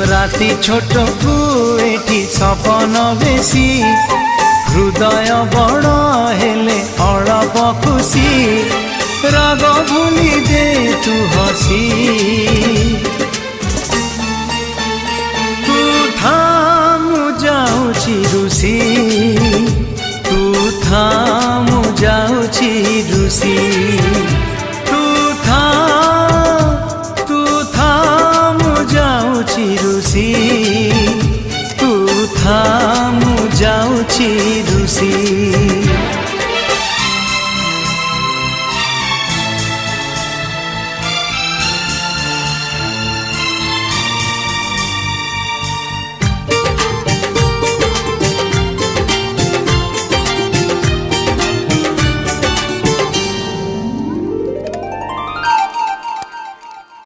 राति छोट को एठी सपन बेसी हृदय बड़ हेले अळप खुशी राग भूली दे तू हसी